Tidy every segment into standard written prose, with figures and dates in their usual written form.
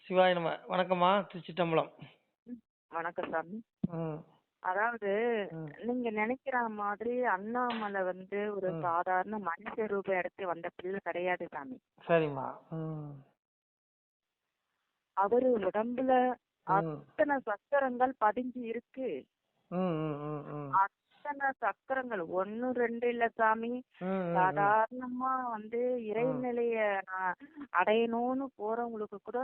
சிவாய நம. வணக்கம்மா, திருச்சிட்டம்பலம். ம். வணக்கம் சாமி. ம். அதாவது ம். நீங்க நினைக்கிற மாதிரி அண்ணாமலை ஒரு ம். சாதாரண மனுஷ ரூபம் எடுத்து வந்த பிள்ளை கிடையாது சாமி. சரிம்மா. ம். அவரு உடம்புல ம். அத்தனை சக்கரங்கள் பதிஞ்சு இருக்கு. ம். ம். ம். ம். அத்தனை சக்கரங்கள் 1, 2 இல்ல சாமி. ம். ம். சாதாரணமா ம். இறைநிலைய நான் அடையணும்னு போறவங்களுக்கு கூட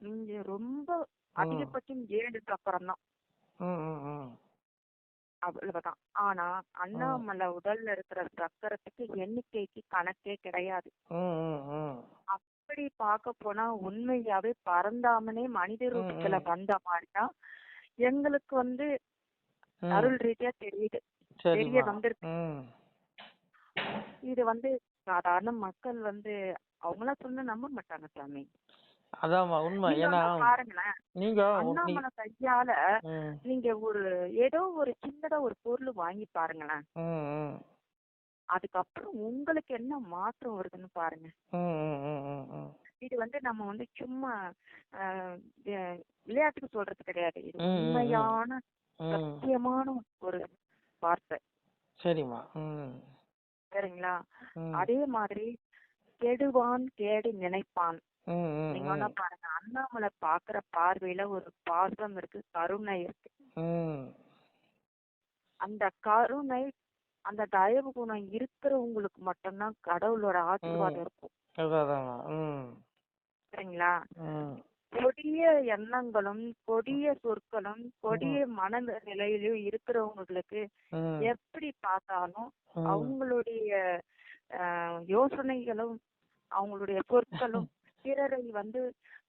நீங்க ரொம்ப ம். அதிகபட்சம் 7 சக்கரம் தான். ம். ம். ம். அவ்வளவுதான். ஆனா அண்ணாமலை உடல்ல இருக்கிற சக்கரத்துக்கு எண்ணிக்கைக்கு கணக்கே கிடையாது. ம். ம். ம். அப்படி பார்க்க போனா உண்மையாவே பரந்தாமனே மனித ம். ரூபத்துல ம். வந்த மாதிரிதான் எங்களுக்கு ம். அருள் ரீதியா தெரியுது. தெரிய சரிம்மா. வந்திருக்கு. ம். இது சாதாரண மக்கள் அவங்களா சொன்னா நம்ப மாட்டாங்க சாமி. அதாம்மா உண்மை. நீங்க ஏன்னா பாருங்களேன். நீங்க நீ அண்ணாமலை கையால ம். நீங்க ஏதோ ஒரு சின்னதா ஒரு பொருள் வாங்கி பாருங்களேன். ம். ம். அதுக்கப்புறம் உங்களுக்கு என்ன மாற்றம் வருதுன்னு பாருங்க. ம். ம். ம். ம். ம். இது நம்ம சும்மா ஆஹ் விளையாட்டுக்கு சொல்றது கிடையாது. இது ம். ம். உண்மையான ம். சத்தியமான ஒரு வார்த்தை. சரிம்மா. ம். சரிங்களா? ம். அதே மாதிரி கெடுவான் கேடு நினைப்பான். ம். ம். நீங்க ம். பாருங்க, அண்ணாமலை பாக்குற பார்வையில ஒரு பாசம் இருக்கு, கருணை இருக்கு. ம். அந்த கருணை, அந்த தயவு குணம் இருக்கிறவங்களுக்கு மட்டும்தான் கடவுளோட ம். ஆசீர்வாதம் இருக்கும். அதாம்மா. ம். சரிங்களா? ம். கொடிய எண்ணங்களும், கொடிய சொற்களும், கொடிய ம். மனநிலையிலும் இருக்கிறவங்களுக்கு ம். எப்படி பார்த்தாலும் ம். அவங்களுடைய யோசனைகளும், அவங்களுடைய சொற்களும் பிறரை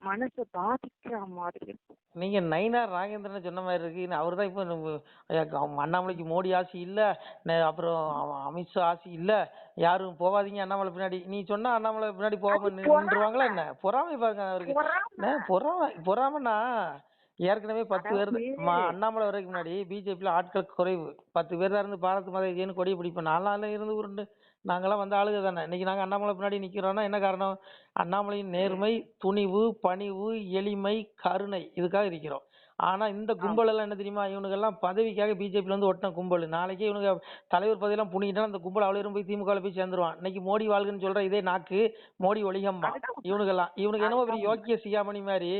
மனசை பாதிக்கிற மாதிரி இருக்கும். நீங்க நயினார் நாகேந்திரன் சொன்ன மாதிரி இருக்கு. அவர் தான் இப்போ அண்ணாமலைக்கு மோடி ஆசி இல்ல, அப்புறம் அமித்ஷா ஆசி இல்ல, யாரும் போவாதீங்க அண்ணாமலை பின்னாடி. நீ சொன்னா அண்ணாமலை பின்னாடி போகாம அது நின்றுவாங்களா என்ன? பொறாமை பாருங்க அவருக்கு. பொறாமை. பொறாமன்னா ஏற்கனவே 10 பேர் அதாவது அண்ணாமலை வரைக்கும் முன்னாடி பிஜேபியில் ஆட்கள் குறைவு. 10 பேர் தான் இருந்து பாரத் மாதா ஜெயின்னு கொடியை பிடிப்போம். நாலாம் இருந்து உருண்டு நாங்களாம் வந்து ஆளுக தானே. இன்னைக்கு நாங்கள் அண்ணாமலை பின்னாடி நிற்கிறோன்னா என்ன காரணம்? அண்ணாமலையின் நேர்மை, துணிவு, பணிவு, எளிமை, கருணை இதுக்காக இருக்கிறோம். ஆனா இந்த கும்பல் எல்லாம் என்ன தெரியுமா? இவனுக்கெல்லாம் பதவிக்காக பிஜேபியில் வந்து ஒட்டின கும்பல். நாளைக்கே இவனுக்கு தலைவர் பதவியெல்லாம் புனிக்கிட்டா அந்த கும்பல் அவ்வளோ போய் திமுக போய் சேர்ந்துருவான். இன்னைக்கு மோடி வாழ்கன்னு சொல்ற இதே நாக்கு மோடி ஒழிகம்பா. இவனுக்கு என்னமோ பெரிய யோக்கிய சிகாமணி மாதிரி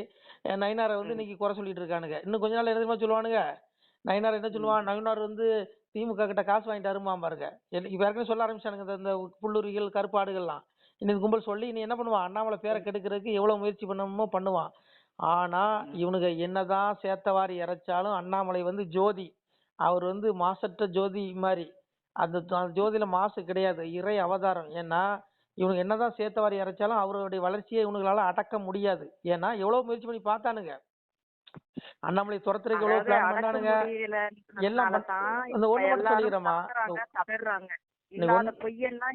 நயினாரை வந்து இன்னைக்கு குறை சொல்லிட்டு இருக்கானுங்க. இன்னும் கொஞ்ச நாள் என்ன சொல்லுவானுங்க? நயினார் என்ன சொல்லுவான்? நயினார் வந்து திமுக கிட்ட காசு வாங்கிட்டு அருமா பாருங்க. இப்ப ஏற்கனவே சொல்ல ஆரம்பிச்சானுங்க இந்த புல்லுரிகள் கருப்பாடுகள்லாம். இன்னைக்கு கும்பல் சொல்லி நீ என்ன பண்ணுவான்? அண்ணாமலை பேரை கெடுக்கிறதுக்கு எவ்வளவு முயற்சி பண்ணணுமோ பண்ணுவான். ஆனா இவனுங்க என்னதான் சேத்தவாரி இறைச்சாலும் அண்ணாமலை வந்து ஜோதி. அவர் வந்து மாசற்ற ஜோதி மாதிரி. அந்த ஜோதியில மாசு கிடையாது, இறை அவதாரம். ஏன்னா இவனுக்கு என்னதான் சேத்தவாரி இறைச்சாலும் அவருடைய வளர்ச்சியை இவனுங்களால அடக்க முடியாது. ஏன்னா எவ்வளவு முயற்சி பண்ணி பார்த்தானுங்க. அண்ணாமலை துரத்துறதுக்கு எவ்வளவு பிளான் பண்ணானுங்க. எல்லாம் அந்த ஒண்ணு மட்டும் சொல்லிக்கிறேம்மா. இல்லாத பொய்யெல்லாம்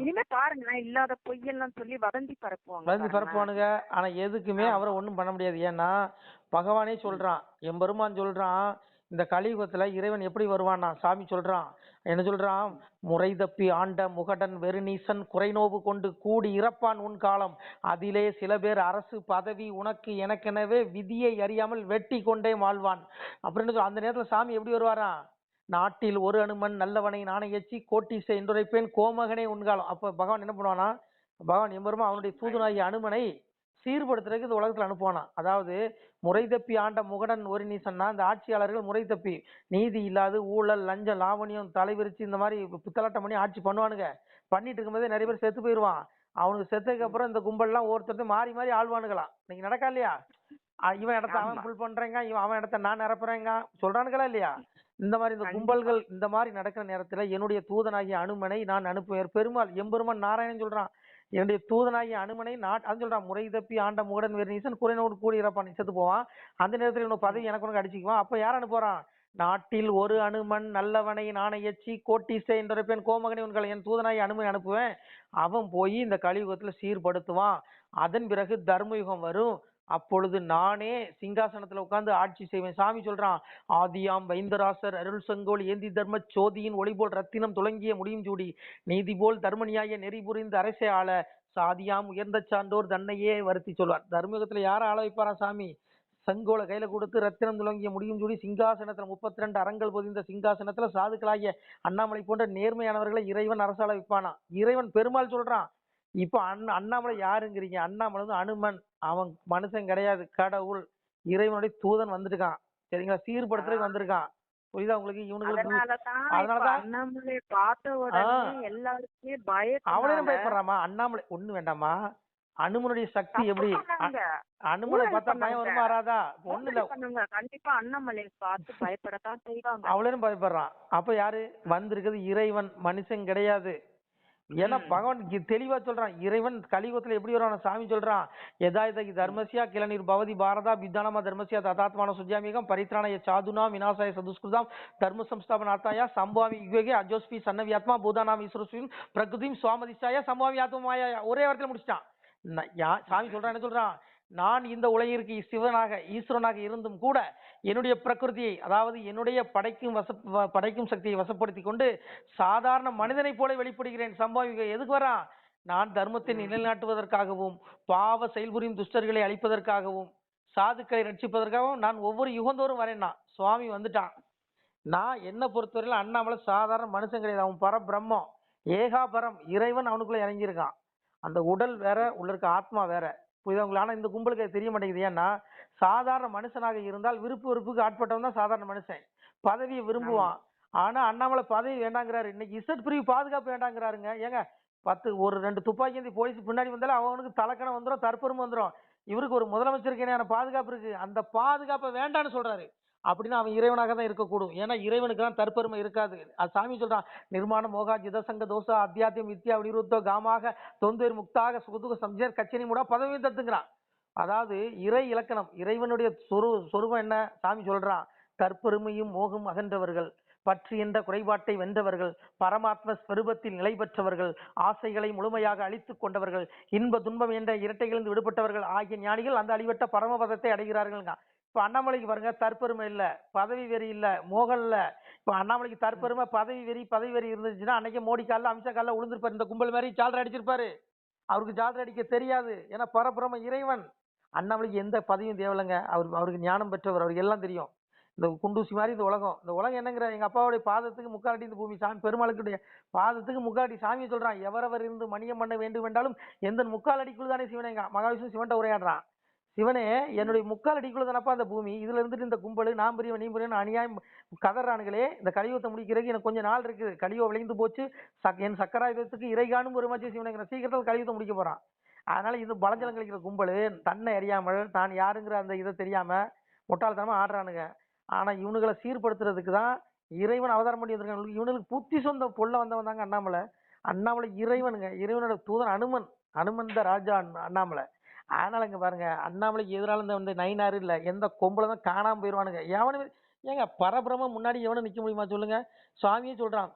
இனிமே பாருங்களேன், இல்லாத பொய்யெல்லாம் சொல்லி வதந்தி பரப்புவானுங்க. ஆனா எதுக்குமே அவரை ஒண்ணும் பண்ண முடியாது. ஏன்னா பகவானே சொல்றான், எம்பெருமான் சொல்றான், இந்த கலியுகத்துல இறைவன் எப்படி வருவான்னா சாமி சொல்றான். என்ன சொல்றான்? முறை தப்பி ஆண்ட முகடன் வெறுநீசன் குறைநோவு கொண்டு கூடி இறப்பான் உன் காலம். அதிலே சில பேர் அரசு பதவி உனக்கு எனக்கெனவே விதியை அறியாமல் வெட்டி கொண்டே வாழ்வான் அப்படின்னு அந்த நேரத்துல சாமி எப்படி வருவாராம்? நாட்டில் ஒரு அனுமன் நல்லவனை நாணை எச்சி கோட்டீசை என்றுரைப்பேன் கோமகனே உண்காலம். அப்ப பகவான் என்ன பண்ணுவானா? பகவான் எம்பெருமா அவனுடைய தூதுனாகிய அனுமனை சீர்படுத்துறதுக்கு இந்த உலகத்துல அனுப்புவானா. அதாவது முறை தப்பி ஆண்ட முகடன் ஒரு நீசன்னா இந்த ஆட்சியாளர்கள் முறை தப்பி நீதி இல்லாது ஊழல் லஞ்சம் லாவணியம் தலைவிரிச்சு இந்த மாதிரி புத்தலாட்டம் பண்ணி ஆட்சி பண்ணுவானுங்க. பண்ணிட்டு இருக்கும்போதே நிறைய பேர் செத்து போயிடுவான். அவனுக்கு செத்ததுக்கு அப்புறம் இந்த கும்பல்லாம் ஒவ்வொருத்தரும் மாறி மாறி ஆழ்வானுங்களாம். இன்னைக்கு நடக்கா இல்லையா? இவன் இடத்த அவன் புல் பண்றேங்க, இவன் அவன் இடத்த நான் நிரப்புறேங்க சொல்றானுங்களா இல்லையா? இந்த மாதிரி இந்த கும்பல்கள் இந்த மாதிரி நடக்கிற நேரத்துல என்னுடைய தூதனாகிய அனுமனை நான் அனுப்புவேன். பெருமாள் எம்பெருமான் நாராயணன் சொல்றான், என்னுடைய தூதனாகிய அனுமனை நான் அது சொல்றான். முறை தப்பி ஆண்ட முகடன் வெறுநீசன் குறைநோடு கூடி இறப்பான், செத்து போவான். அந்த நேரத்துல இன்னொரு பதவி எனக்கு உனக்கு அடிச்சுக்குவான். அப்ப யார் அனுப்புறான்? நாட்டில் ஒரு அனுமன் நல்லவனை நாணை எச்சி கோட்டீசை என்றுரைப்பேன் கோமகனை உன்களை என் தூதனாகிய அனுமனை அனுப்புவேன். அவன் போய் இந்த கலியுகத்துல சீர்படுத்துவான். அதன் பிறகு தர்மயுகம் வரும். அப்பொழுது நானே சிங்காசனத்துல உட்கார்ந்து ஆட்சி செய்வேன். சாமி சொல்றான், ஆதியாம் வைந்தராசர் அருள் செங்கோல் ஏந்தி தர்ம சோதியின் ஒளி போல் ரத்தினம் துளங்கிய முடியும் சூடி நீதி போல் தர்மனியாய நெறி புரிந்து அரசே ஆள சாதியாம் உயர்ந்த சான்றோர் தன்னையே வருத்தி சொல்வார். தர்மயுகத்துல யாரை ஆள வைப்பாரா சாமி? செங்கோலை கையில கொடுத்து ரத்தினம் துலங்கிய முடியும் சூடி சிங்காசனத்துல 32 அரங்கள் பொதிந்த சிங்காசனத்துல சாதுக்களாகிய அண்ணாமலை போன்ற நேர்மையானவர்களை இறைவன் அரசாள வைப்பானா. இறைவன் பெருமாள் சொல்றான். இப்ப அண்ணாமலை யாருங்கிறீங்க? அண்ணாமலை வந்து அனுமன். அவன் மனுஷன் கிடையாது, கடவுள். இறைவனுடைய தூதன் வந்துருக்கான். சரிங்களா? சீர்படுத்துறதுக்கு வந்திருக்கான். புரியுதா உங்களுக்கு? இவனுங்களுக்கு அதனாலதான் இப்ப அதனாலதான் அண்ணாமலை பார்த்த உடனே எல்லாருக்குமே அவனே பயத்தினால பயப்படுறாமா? அண்ணாமலை ஒண்ணு வேண்டாமா? அனுமனுடைய சக்தி தப்பு எப்படி? பண்ணாங்க, அனுமனை ஊழல் பார்த்தா பயம் பண்ணாங்க, வருமா வராதா? ஒண்ணு இல்ல, ஊழல் பண்ணாங்க. கண்டிப்பா அண்ணாமலை பார்த்து பயப்படத்தான் செய்வாங்க. அவளும் பயப்படுறான். அப்ப யாரு வந்திருக்கிறது? இறைவன், மனுஷன் கிடையாது. ஏன்னா பகவான் தெளிவா சொல்றான். இறைவன் கலியுகத்துல எப்படி வருவான்? சாமி சொல்றான், யதாயதகி தர்மஸ்யா கிளநீர் பவதி பாரதா வித்தானமா தர்மஸ்யா ததாத்மான சுஜாமிகம் பரித்ராணய சாதுனா விநாசாய சதுஸ்கிருதாம் தர்ம சம்ஸ்தாபனாத்தாயா சம்பாவி யுகே அஜோஸ்பி சன்னவியாத்மா பூதானாம் ஈஸ்வரஸ்வீம் பிரகிருதிம் சுவாமதிஷாய சம்பாவி ஆத்மாயா. ஒரே வாரத்துல முடிச்சிட்டான். சாமி சொல்றான், என்ன சொல்றான்? நான் இந்த உலகிற்கு சிவனாக ஈஸ்வரனாக இருந்தும் கூட என்னுடைய பிரகிருதியை, அதாவது என்னுடைய படைக்கும் சக்தியை வசப்படுத்தி கொண்டு சாதாரண மனிதனை போல வெளிப்படுகிறேன். சம்பாவிக எதுக்கு வரான்? நான் தர்மத்தை நிலைநாட்டுவதற்காகவும் பாவ செயல்புரியும் துஷ்டர்களை அழிப்பதற்காகவும் சாதுக்களை ரட்சிப்பதற்காகவும் நான் ஒவ்வொரு யுகந்தோறும் வரேன்னா. சுவாமி வந்துட்டான். நான் என்ன பொறுத்தவரையில அண்ணாமலை சாதாரண மனுஷன் கிடையாது. அவன் பரபிரம்மம், ஏகாபரம், இறைவன் அவனுக்குள்ள இறங்கியிருக்கான். அந்த உடல் வேற, உள்ள இருக்க ஆத்மா வேற. புரியுதா உங்களுக்கு? ஆனா இந்த கும்பலுக்கு அது தெரிய மாட்டேங்குது. ஏன்னா சாதாரண மனுஷனாக இருந்தால் விருப்பு வெறுப்புக்கு ஆட்பட்டவன் தான் சாதாரண மனுஷன். பதவியை விரும்புவான். ஆனா அண்ணாமலை பதவி வேண்டாங்கிறாரு. இன்னைக்கு இசட் பிரிவு பாதுகாப்பு வேண்டாங்கிறாருங்க. ஏங்க, ஒரு 2 துப்பாக்கி ஏந்தி போலீஸ் பின்னாடி வந்தாலும் அவனுக்கு தலக்கணம் வந்துடும், தற்பெருமை வந்துடும். இவருக்கு ஒரு முதலமைச்சருக்கு இணையான பாதுகாப்பு இருக்கு. அந்த பாதுகாப்பை வேண்டான்னு சொல்றாரு. அப்படின்னா அவன் இறைவனாக தான் இருக்கக்கூடும். ஏன்னா இறைவனுக்கு தான் தற்பெருமை இருக்காது. அது சாமி சொல்றான், நிர்மாண மோகா ஜிதசங்க தோசா அத்தியாத்தியம் வித்யா வினிருத்தோ காமாக தொந்தேர் முக்தாக சுகுதுக சம்ஜர் கச்சனி மூடா பதவியும் தத்துங்கிறான். அதாவது இறை இலக்கணம், இறைவனுடைய சொருபம் என்ன? சாமி சொல்றான், தற்பெருமையும் மோகம் அகன்றவர்கள், பற்று என்ற குறைபாட்டை வென்றவர்கள், பரமாத்ம ஸ்வரூபத்தில் நிலை பெற்றவர்கள், ஆசைகளை முழுமையாக அழித்துக் கொண்டவர்கள், இன்ப துன்பம் என்ற இரட்டைகளிலிருந்து விடுபட்டவர்கள் ஆகிய ஞானிகள் அந்த அழிவற்ற பரமபதத்தை அடைகிறார்கள். இப்ப அண்ணாமலைக்கு பாருங்க, தற்பெருமை இல்ல, பதவி வெறி இல்ல, மோகம் இல்ல. இப்ப அண்ணாமலைக்கு தற்பெருமை, பதவி வெறி இருந்துச்சுன்னா அன்னைக்கு மோடி காலில் அமித்ஷா காலில் விழுந்திருப்பாரு. இந்த கும்பல் மாதிரி ஜாலரை அடிச்சிருப்பாரு. அவருக்கு ஜாலரை அடிக்க தெரியாது. ஏன்னா பரபிரம இறைவன். அண்ணாமலைக்கு எந்த பதவியும் தேவையில்லைங்க. அவருக்கு ஞானம் பெற்றவர், அவருக்கு எல்லாம் தெரியும். இந்த குண்டூசி மாதிரி இந்த உலகம் என்னங்கிற எங்க அப்பாவுடைய பாதத்துக்கு முக்காலடி இந்த பூமி. சாமி பெருமாளுக்குடைய பாதத்துக்கு முக்காலடி. சாமியை சொல்றான், எவரவர் இருந்து மணியம் பண்ண வேண்டும் என்றாலும் எந்த முக்கால் அடிக்குள் தானே சிவனேங்க. மகாவிஷ்ணு சிவன்ட்ட உரையாடுறான். சிவனே, என்னுடைய முக்கால் அடிக்குள்ள தானப்பா அந்த பூமி. இதுல இருந்துட்டு இந்த கும்பல் நான் பெரியவன் நீ பெரியவன் அநியாயம் கதறானுங்களே. இந்த கலியுகத்தை முடிக்கிறதுக்கு எனக்கு கொஞ்சம் நாள் இருக்குது. கலியுகம் விளைந்து போச்சு. என் சக்கராயுதத்துக்கு இறை காணும் ஒரு மத்திய சிவனுங்கிற சீக்கிரத்தில் கலியுகத்தை முடிக்க போறான். அதனால இது பலஞ்சலம் கழிக்கிற கும்பல் தன்னை அறியாமல் தான் யாருங்கிற அந்த இதை தெரியாம முட்டாள்தனமா ஆடுறானுங்க. ஆனா இவனுங்களை சீர்படுத்துறதுக்கு தான் இறைவன் அவதாரம் பண்ணி வந்திருக்காங்க. இவனுக்கு புத்தி சொந்த பொல்ல வந்தவன் தாங்க அண்ணாமலை இறைவனுங்க. இறைவனோட தூதன் அனுமன் தான் ராஜா அண்ணாமலை. அதனால இங்க பாருங்க, அண்ணாமலைக்கு எதிரால இந்த நைனாரு இல்ல, எந்த கொம்புல தான் காணாம போயிருவானுங்க. எவனு ஏங்க பரபிரமம் முன்னாடி எவனும் நிக்க முடியுமா சொல்லுங்க? சுவாமியே சொல்றான்,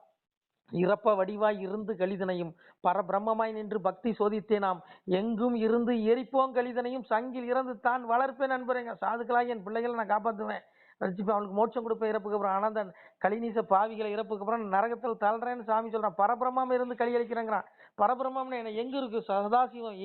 இறப்ப வடிவாய் இருந்து கலிதனையும் பரபிரம்மமாய் நின்று பக்தி சோதித்தேனாம் எங்கும் இருந்து எரிப்போம் கலிதனையும் சங்கில் இறந்து தான் வளர்ப்பேன் நண்பரேங்க. சாதுக்களாகி என் பிள்ளைகளை நான் காப்பாற்றுவேன், ரசிப்பேன், அவனுக்கு மோட்சம் கொடுப்பேன் இறப்புக்கு அப்புறம். ஆனா அந்த கலிநீச பாவிகளை இறப்புக்கு அப்புறம் நரகத்தில் தள்ளுறேன்னு சாமி சொல்றான். பரபிரம்மம் இருந்து களி அளிக்கிறேங்கிறான். பரபிரம்மம்னு என்ன எங்க இருக்கு? சதாசிவம்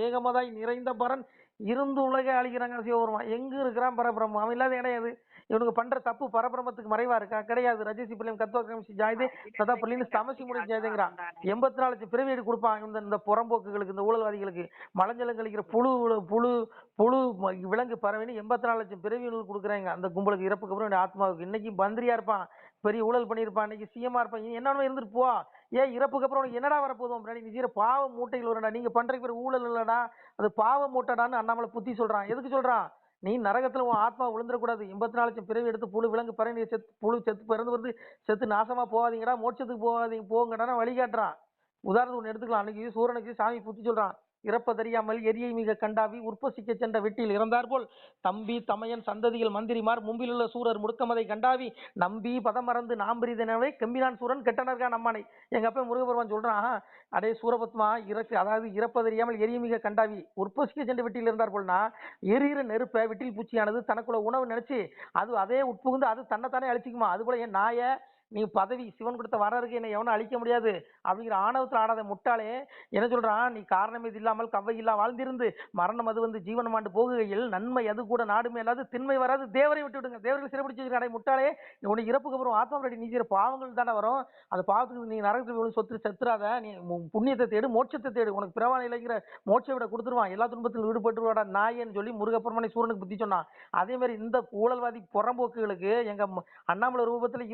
ஏகமதாய் நிறைந்த பரன் இருந்து உலக அழிக்கிறாங்க. சிவபெருமான் எங்க இருக்கிறான்? பரபிரம்மம். அவன் இல்லாத கிடையாது. இவனுக்கு பண்ற தப்பு பரபிரமத்துக்கு மறைவா இருக்கா? கிடையாது. ரஜசி பிள்ளையும் கத்துவ ஜாயுதே சதா பிள்ளைன்னு தமசி முடி ஜாயுதேங்கிறான். 84 லட்சம் பிறவியீடு கொடுப்பான் இந்த புறம்போக்குகளுக்கு, இந்த ஊழல்வாதிகளுக்கு. மலஞ்சலம் கழிக்கிற புழு விலங்கு பறவைன்னு 84 லட்சம் பிறவிகளுக்கு கொடுக்குறாங்க அந்த கும்பலுக்கு இறப்புக்கு அப்புறம் ஆத்மாவுக்கு. இன்னைக்கு மந்திரியா இருப்பான், பெரிய ஊழல் பண்ணியிருப்பான், இன்னைக்கு சிஎம்மா இருப்பான். என்னன்னு இருந்துட்டு போவா. ஏன் இறப்புக்கு அப்புறம் உனக்கு என்னடா வரப்போதும்? முன்னாடி நீ செய்யற பாவ மூட்டைகள் வரடா. நீங்க பண்றதுக்கு பேர் ஊழல் இல்லடா, அது பாவ மூட்டைடான்னு அண்ணாமலை புத்தி சொல்றான். எதுக்கு சொல்றான்? நீ நரகத்துல உன் ஆத்மா விழுந்துடக்கூடாது. 84 லட்சம் பிறவி எடுத்து புழு விலங்கு பறவை செத்து பிறந்து வந்து செத்து நாசமா போகாதீங்கடா, மோட்சத்துக்கு போங்கடா வழிகாட்டுறான். உதாரணத்துக்கு ஒன்று எடுத்துக்கலாம். அன்னைக்கு சூரனுக்கு சாமி புத்தி சொல்றான், இறப்பதறியாமல் எரியை மிக கண்டாவி உற்பசிக்க சென்ற வெட்டியில் இறந்தார் போல் தம்பி தமையன் சந்ததிகள் மந்திரிமார் மும்பிலுள்ள சூரர் முடுக்கமதை கண்டாவி நம்பி பதமறந்து நாம்பிரிதனவே கெம்பினான் சூரன் கெட்டனர்கா நம்மானை. எங்க அப்பா முருகபெருமான் சொல்றான், அடே சூரபத்மா, அதாவது இறப்பதறியாமல் எரிய மிக கண்டாவி உற்பசிக்க சென்ற வெட்டியில் இருந்தார் போல்னா, எரியிற நெருப்ப வெட்டில் பூச்சியானது தனக்குள்ள உணவு நினைச்சு அதே உட்புகுந்து அது தன்னைத்தானே அழிச்சிக்குமா. அது போல என் நாய நீ பதவி சிவன் கொடுத்த வரம் இருக்கு, என்னை எவனும் அழிக்க முடியாது அப்படிங்கிற ஆணவத்தில் ஆடாத முட்டாளே. என்ன சொல்றான், நீ காரணம் இது இல்லாமல் கவ்வை இல்லா வாழ்ந்திருந்து மரணம் அது வந்து ஜீவனம் ஆண்டு போகுகையில் நன்மை அது கூட நாடுமே இல்லாது திண்மை வராது தேவரை விட்டு விடுங்க. தேவர்கள் சிறைப்பிடிச்சு வச்சிருக்காடே முட்டாளே, உனக்கு இறப்புக்கு அப்புறம் ஆத்மா ரெடி, நீ செய்கிற பாவங்கள் தானே வரும். அந்த பாவத்துக்கு நீ நரகத்துக்கு விழுந்து சொத்து செத்துறாத, நீ புண்ணியத்தை தேடு, மோட்சத்தை தேடு, உனக்கு பிறவா நிலைங்கிற மோட்ச விட கொடுத்துருவான், எல்லா துன்பத்திலும் ஈடுபட்டுருவாடா நாயன்னு சொல்லி முருகப்பெருமானை சூரனுக்கு புத்தி சொன்னான். அதே மாதிரி இந்த ஊழல்வாதி புறம்போக்குகளுக்கு எங்க அண்ணாமலை ரூபத்துல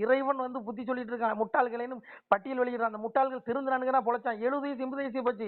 இறைவன் வந்து புத்தி சொல்லிட்டு இருக்கான். முட்டாள்களேன்னு பட்டியல் வெளியிடுறான். அந்த முட்டாள்கள் திருந்தினானுங்கன்னா பொழைச்சான். 70 வயசு 80 வயசு போச்சு,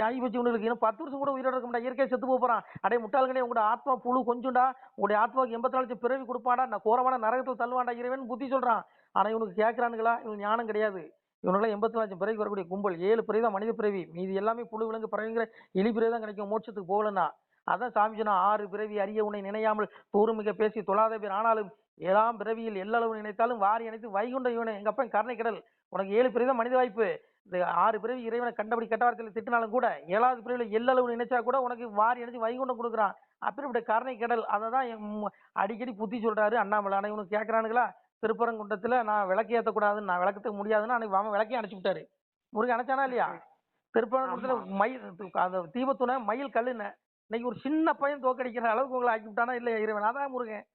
ஆகி போச்சு உனக்கு, இன்னும் 10 வருஷம் கூட உயிரோட இருக்க முடியாது, இயற்கை செத்து போறான். அடே முட்டாள்களே, உங்களோட ஆத்மா புழு கொஞ்சம்டா, உங்களுடைய ஆத்மாவுக்கு 84 லட்சம் பிறவி கொடுப்பாடா, நான் கோரமான நரகத்தில் தள்ளுவாண்டா இறைவன் புத்தி சொல்றான். ஆனா இவனுக்கு கேட்கறானுங்களா? இவனுக்கு ஞானம் கிடையாது. இவனுக்குலாம் 84 லட்சம் பிறவி வரக்கூடிய கும்பல் 7 பிறவி தான் மனித பிறவி, மீதி எல்லாமே புழு விலங்கு பறவைங்கிற எலி பிறவி தான் கிடைக்கும் மோட்சத்துக்கு போகலன்னா. அதான் சாமி சொன்னா, 6 பிறவி அறிய உன்னை நினையாமல் தூருமிக பேசி தொழாத பேர் ஆனாலும் 7ஆம் பிறவியில் எல்லளவு நினைத்தாலும் வாரி அணைத்து வைகுண்ட இவனை எங்க அப்பன் கருணை கடல். உனக்கு 7 பிறவி தான் மனித வாய்ப்பு. இந்த 6 பிறவி இறைவனை கண்டபடி கெட்ட வார்த்தையில் திட்டினாலும் கூட 7வது பிறவியில் எல்லளவு நினைச்சா கூட உனக்கு வாரி அணைத்து வைகுண்டம் கொடுக்குறான். அப்படி கருணை கடல். அதை தான் அடிக்கடி புத்தி சொல்றாரு அண்ணாமலை. ஆனால் இவனுக்கு கேட்கறானுங்களா? திருப்பரங்குன்றத்துல நான் விளக்கு ஏற்றக்கூடாதுன்னு, நான் விளக்கத்துக்கு முடியாதுன்னு அன்னைக்கு அவன் விளக்கையும் அணைச்சு விட்டாரு. முருகன் அணைச்சானா இல்லையா? திருப்பரங்குன்றத்துல மயில் அந்த தீபத்துணை மயில் கல்லுன்னு இன்னைக்கு ஒரு சின்ன பையன் தோக்கடிக்கிற அளவுக்கு உங்களை ஆக்கி விட்டானா இல்லையா இறைவன்? அதான் முருகன்.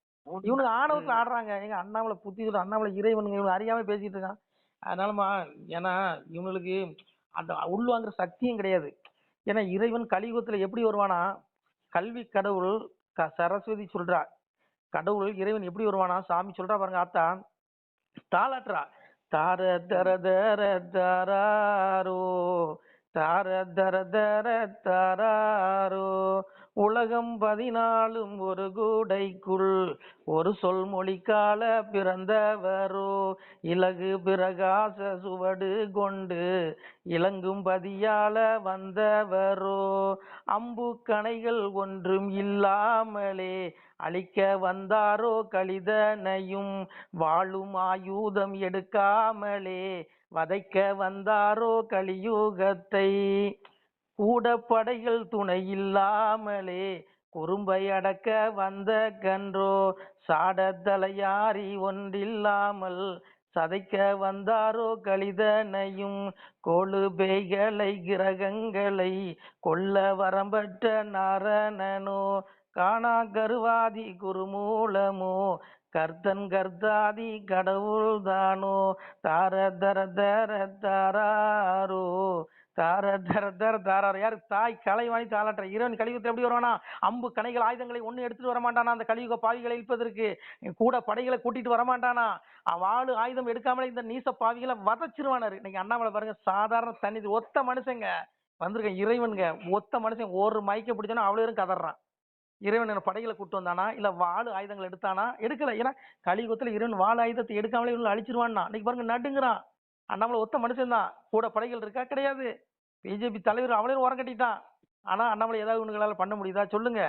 இவனுக்கு ஆணவத்துல ஆடுறாங்க. எங்க அண்ணாமலை புத்தி சொல்ற அண்ணாமலை இறைவனுங்க, இவனு அறியாம பேசிட்டு இருக்கான். அதனாலமா, ஏன்னா இவனுக்கு அந்த உள்வாங்கிற சக்தியும் கிடையாது. ஏன்னா இறைவன் கலியுகத்துல எப்படி வருவானா, கல்வி கடவுள் சரஸ்வதி சொல்றா, கடவுள் இறைவன் எப்படி வருவானா, சாமி சொல்றா பாருங்க, ஆத்தா தாளாட்டுறா. தார தர தர தராரோ, தார தர தர தராரோ, உலகம் 14 ஒரு கூடைக்குள் ஒரு சொல் மொழிக்கால பிறந்தவரோ, இலகு பிரகாச சுவடு கொண்டு இலங்கும் பதியால வந்தவரோ, அம்பு கணைகள் ஒன்றும் இல்லாமலே அழிக்க வந்தாரோ கலிதனையும், வாழும் ஆயுதம் எடுக்காமலே வதைக்க வந்தாரோ கலியுகத்தை, கூட படைகள் துணை இல்லாமலே குறும்பை அடக்க வந்த கன்றோ, சாட தலையாரி ஒன்றில்லாமல் சதைக்க வந்தாரோ கலிதனையும், கோளு பேய்களை கிரகங்களை கொல்ல வரம்பற்ற நாரணனோ, காணா கருவாதி குருமூலமோ கர்த்தன் கர்த்தாதி கடவுள் தானோ, தார தர தர தாராரோ, தார தர தர தாராரோ. யாரு? தாய் கலைவாணி தாளாற்ற இறைவன் கலியுகத்தில் எப்படி வருவானா, அம்பு கணைகள் ஆயுதங்களை ஒண்ணு எடுத்துட்டு வரமாட்டானா, அந்த கலியுக பாவிகளை இழுப்பதற்கு கூட படைகளை கூட்டிட்டு வரமாட்டானா, வாழு ஆயுதம் எடுக்காமலே இந்த நீச பாவிகளை வதச்சிருவானாரு. இன்னைக்கு அண்ணாமலை பாருங்க, சாதாரண தனி ஒத்த மனுஷங்க வந்திருக்க இறைவனுங்க, ஒத்த மனுஷன் ஒரு மயக்க பிடிச்சானா அவ்வளோ பேரும் கதறான். இறைவன் என்ன படைகளை கூட்டு வந்தானா, இல்ல வாழு ஆயுதங்கள் எடுத்தானா? எடுக்கல. ஏன்னா கலியுகத்துல இறைவன் வாழு ஆயுதத்தை எடுக்காமலே இவங்களை அழிச்சிருவான்னா. இன்னைக்கு பாருங்க நடுங்குறான். அண்ணாமலை ஒத்த மனுஷன் தான். கூட படைகள் இருக்கா? கிடையாது. பிஜேபி தலைவர் அவளையும் ஓரம் கட்டிட்டான். ஆனா அண்ணாமலை ஏதாவது உங்களால பண்ண முடியுதா சொல்லுங்க?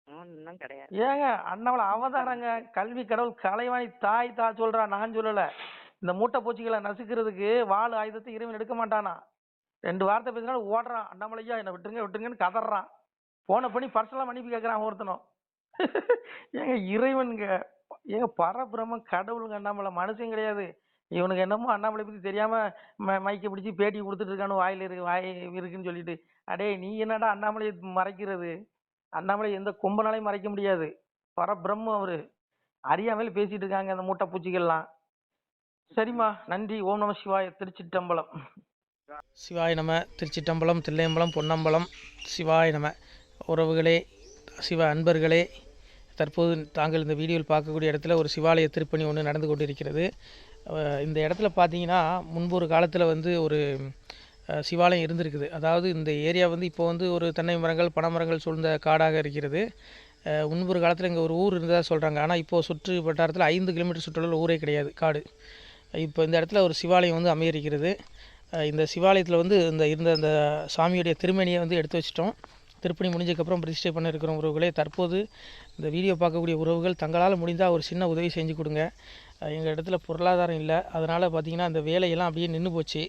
ஒண்ணும் கிடையாது. ஏங்க அண்ணாமலை அவதாரங்க, கல்வி கடவுள் கலைவாணி தாய் சொல்றா, நான் சொல்லல. இந்த மூட்டை பூச்சிகளை நசுக்கிறதுக்கு வாழு ஆயுதத்தை இறைவன் எடுக்க மாட்டானா. 2 வார்த்தை பேசினாலும் ஓடுறான். அண்ணாமலையா என்ன விட்டுருங்க விட்டுருங்கன்னு கதறான். போன பண்ணி பர்சனலா மன்னிப்பு கேட்கறான் ஒருத்தனும். ஏங்க இறைவனுங்க, ஏங்க பரபிரம்ம கடவுளுங்க அண்ணாமலை, மனுஷன் கிடையாது. இவனுக்கு என்னமோ அண்ணாமலை பத்தி தெரியாம மைக்க பிடிச்சி பேட்டி கொடுத்துட்டு இருக்கானு, வாய் இருக்குன்னு சொல்லிட்டு. அடே நீ என்னடா அண்ணாமலையை மறைக்கிறது? அண்ணாமலை எந்த கும்பனாலையும் மறைக்க முடியாது. பரபிரம்மம் அவரு. அறியாமல் பேசிட்டு இருக்காங்க அந்த மூட்டை பூச்சிகள்லாம். சரிம்மா, நன்றி. ஓம் நம சிவாய. திருச்சிற்றம்பலம். சிவாய நம. திருச்சிற்றம்பலம், தில்லையம்பலம், பொன்னம்பலம். சிவாய நம. உறவுகளே, சிவ அன்பர்களே, தற்போது தாங்கள் இந்த வீடியோவில் பார்க்கக்கூடிய இடத்துல ஒரு சிவாலய திருப்பணி ஒன்று நடந்து கொண்டிருக்கிறது. இந்த இடத்துல பார்த்தீங்கன்னா முன்பு ஒரு காலத்தில் வந்து ஒரு சிவாலயம் இருந்திருக்குது. அதாவது இந்த ஏரியா வந்து இப்போ வந்து ஒரு தென்னை மரங்கள் பனைமரங்கள் சூழ்ந்த காடாக இருக்கிறது. முன்பு ஒரு காலத்தில் இங்கே ஒரு ஊர் இருந்ததாக சொல்கிறாங்க. ஆனால் இப்போது சுற்று வட்டாரத்தில் 5 கிலோமீட்டர் சுற்றுலா ஊரே கிடையாது, காடு. இப்போ இந்த இடத்துல ஒரு சிவாலயம் வந்து அமையிருக்கிறது. இந்த சிவாலயத்தில் வந்து இருந்த அந்த சாமியுடைய திருமணியை வந்து எடுத்து வச்சிட்டோம். திருப்பணி முடிஞ்சதுக்கப்புறம் பிரதிஷ்டை பண்ண இருக்கிற உறவுகளே, தற்போது இந்த வீடியோ பார்க்கக்கூடிய உறவுகள் தங்களால் முடிந்தால் ஒரு சின்ன உதவி செஞ்சு கொடுங்க. எங்கள் இடத்துல பொருளாதாரம் இல்லை, அதனால் பார்த்திங்கன்னா அந்த வேலையெல்லாம் அப்படியே நின்று போச்சு.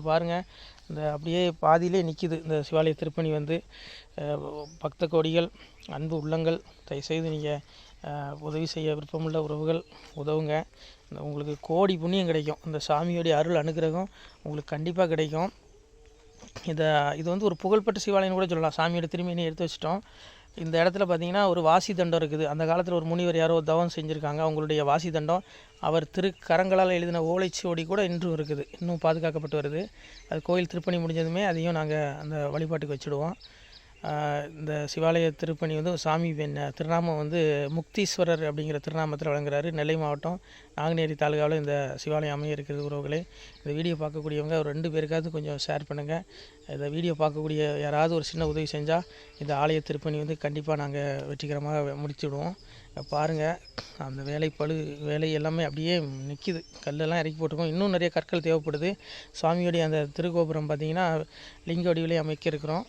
பாருங்கள், இந்த அப்படியே பாதியிலே நிற்கிது இந்த சிவாலய திருப்பணி வந்து. பக்த கோடிகள், அன்பு உள்ளங்கள், தயவுசெய்து நீங்கள் உதவி செய்ய விருப்பமுள்ள உறவுகள் உதவுங்க. உங்களுக்கு கோடி புண்ணியம் கிடைக்கும். இந்த சாமியோடைய அருள் அனுகிரகம் உங்களுக்கு கண்டிப்பாக கிடைக்கும். இது வந்து ஒரு புகழ்பெற்ற சிவாலயம் கூட சொல்லலாம். சாமியோட திருமேனியை எடுத்து வச்சிட்டோம். இந்த இடத்துல பார்த்திங்கன்னா ஒரு வாசி தண்டம் இருக்குது. அந்த காலத்தில் ஒரு முனிவர் யாரோ தவம் செஞ்சுருக்காங்க. அவங்களுடைய வாசி தண்டம் அவர் திருக்கரங்களால் எழுதின ஓலைச்சுவடி கூட இன்றும் இருக்குது, இன்னும் பாதுகாக்கப்பட்டு வருது. அது கோயில் திருப்பணி முடிஞ்சதுமே அதையும் நாங்கள் அந்த வழிபாட்டுக்கு வச்சுடுவோம். இந்த சிவாலய திருப்பணி வந்து சாமி திருநாமம் வந்து முக்தீஸ்வரர் அப்படிங்கிற திருநாமத்தில் வழங்குறாரு. நெல்லை மாவட்டம் நாங்குநேரி தாலுகாவில் இந்த சிவாலயம் அமைய இருக்கிறது. உறவுகளே, இந்த வீடியோ பார்க்கக்கூடியவங்க ஒரு 2 பேருக்காவது கொஞ்சம் ஷேர் பண்ணுங்கள். இந்த வீடியோ பார்க்கக்கூடிய யாராவது ஒரு சின்ன உதவி செஞ்சால் இந்த ஆலய திருப்பணி வந்து கண்டிப்பாக நாங்கள் வெற்றிகரமாக முடிச்சுடுவோம். பாருங்கள், அந்த வேலை எல்லாமே அப்படியே நிற்கிது. கல்லெல்லாம் இறக்கி போட்டிருக்கோம். இன்னும் நிறைய கற்கள் தேவைப்படுது. சுவாமியோடைய அந்த திருக்கோபுரம் பார்த்திங்கன்னா லிங்க வடிவிலே அமைக்க இருக்கிறோம்.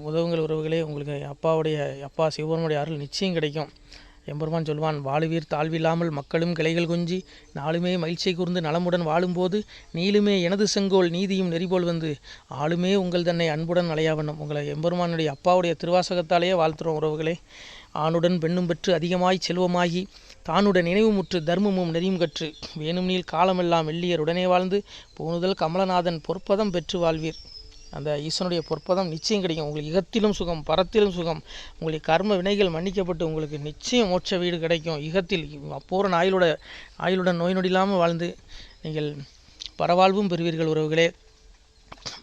உதவுங்கள் உறவுகளே. உங்களுக்கு அப்பா சிவபெருமானுடைய அருள் நிச்சயம் கிடைக்கும். எம்பெருமான் சொல்வான், வாழுவீர் தாழ்வில்லாமல் மக்களும் கிளைகள் கொஞ்சி நாளுமே மகிழ்ச்சியை கூர்ந்து நலமுடன் வாழும்போது நீளுமே எனது செங்கோல் நீதியும் நெறிபோல் வந்து ஆளுமே உங்கள் தன்னை அன்புடன் அலையாவண்ணம். உங்களை எம்பெருமானுடைய அப்பாவுடைய திருவாசகத்தாலேயே வாழ்த்துறோம் உறவுகளே. ஆணுடன் பெண்ணும் பெற்று அதிகமாய் செல்வமாகி தானுடன் நினைவுமுற்று தர்மமும் நெறியும் கற்று வேணும் நீள் காலமெல்லாம் வெள்ளியர் உடனே வாழ்ந்து போனுதல் கமலநாதன் பொற்பதம் பெற்று வாழ்வீர். அந்த ஈசனுடைய பொற்பதம் நிச்சயம் கிடைக்கும். உங்களுக்கு இகத்திலும் சுகம், பரத்திலும் சுகம். உங்களுடைய கர்ம வினைகள் மன்னிக்கப்பட்டு உங்களுக்கு நிச்சயம் மோட்ச வீடு கிடைக்கும். இகத்தில் அப்பூரண ஆயுளுடன் நோய் நொடி இல்லாமல் வாழ்ந்து நீங்கள் பரவாழ்வும் பெறுவீர்கள் உறவுகளே.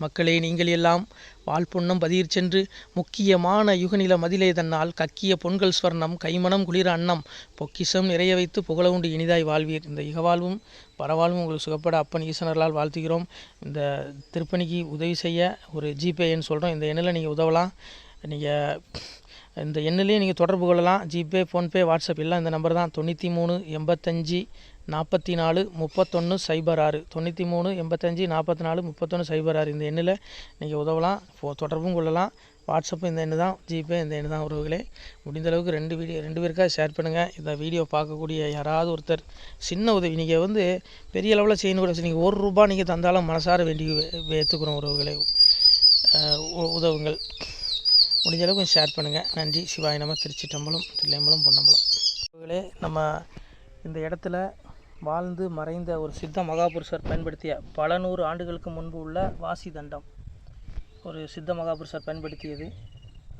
மக்களே, நீங்கள் எல்லாம் வாழ்பொன்னம் பதியிற் சென்று முக்கியமான யுகநில மதிலே தன்னால் கக்கிய பொன்கள் ஸ்வர்ணம் கைமணம் குளிர அன்னம் பொக்கிஷம் நிறைய வைத்து புகழ உண்டு இனிதாய் வாழ்வீர். இந்த இகவாழ்வும் பரவாழ்வும் உங்களுக்கு சுகப்பட அப்பன் ஈசனர்களால் வாழ்த்துகிறோம். இந்த திருப்பணிக்கு உதவி செய்ய ஒரு ஜிபே எண் சொல்கிறோம். இந்த எண்ணில் நீங்கள் உதவலாம். நீங்கள் இந்த எண்ணிலே நீங்கள் தொடர்பு கொள்ளலாம். ஜிபே, ஃபோன்பே, வாட்ஸ்அப் எல்லாம் இந்த நம்பர் தான். 93 85 44 31 06 93 85 44 31 06. இந்த எண்ணில் நீங்கள் உதவலாம், தொடர்பும் கொள்ளலாம். வாட்ஸ்அப்பும் இந்த எண்ணு தான், ஜிபே இந்த எண்ணு தான் உறவுகளே. முடிந்த அளவுக்கு 2 பேருக்காக ஷேர் பண்ணுங்கள். இந்த வீடியோ பார்க்கக்கூடிய யாராவது ஒருத்தர் சின்ன உதவி, நீங்கள் வந்து பெரிய அளவில் செய்யணும் கூட, நீங்கள் ₹1 நீங்கள் தந்தாலும் மனசார வேண்டி ஏற்றுக்கிறோம் உறவுகளே. உதவுங்கள். முடிஞ்ச அளவுக்கு கொஞ்சம் ஷேர் பண்ணுங்கள். நன்றி. சிவாய நம. திருச்சிட்டம்பலம், தில்லையம்பலம், பொன்னம்பலம். உறவுகளே, நம்ம இந்த இடத்துல வாழ்ந்து மறைந்த ஒரு சித்த மகாபுருஷர் பயன்படுத்திய பல 100 ஆண்டுகளுக்கு முன்பு உள்ள வாசி தண்டம் ஒரு சித்த மகாபுருஷர் பயன்படுத்தியது.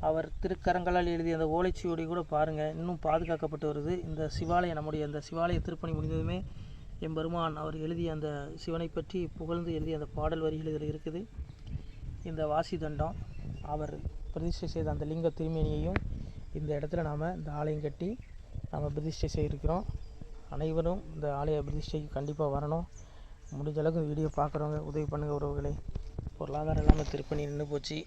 அவர் திருக்கரங்களால் எழுதிய அந்த ஓலைச்சுவடி கூட பாருங்கள், இன்னும் பாதுகாக்கப்பட்டு வருது. இந்த சிவாலயம், நம்முடைய அந்த சிவாலய திருப்பணி முடிந்ததுமே எம்பெருமான் அவர் எழுதிய அந்த சிவனை பற்றி புகழ்ந்து எழுதிய அந்த பாடல் வரிகள் இதில் இருக்குது. இந்த வாசி தண்டம் அவர் பிரதிஷ்டை செய்த அந்த லிங்க திருமேனியையும் இந்த இடத்துல நாம் இந்த ஆலயம் கட்டி நாம் பிரதிஷ்டை செய்திருக்கிறோம். அனைவரும் இந்த ஆலய பிரதிஷ்டைக்கு கண்டிப்பாக வரணும். முடிஞ்ச அளவுக்கு வீடியோ பார்க்குறவங்க உதவி பண்ணுங்கள் உறவுகளே. பொருளாதாரம் இல்லாமல் திருப்பணி நின்று போச்சு.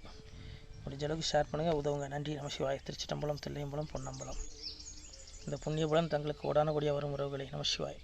முடிஞ்ச அளவுக்கு ஷேர் பண்ணுங்கள், உதவுங்க. நன்றி. நம சிவாய. திருச்சிட்டம்பலம், தில்லையம்பலம், பொன்னம்பலம். இந்த புண்ணியபலம் தங்களுக்கு உடானக்கூடியாக வரும் உறவுகளே. நம சிவாய.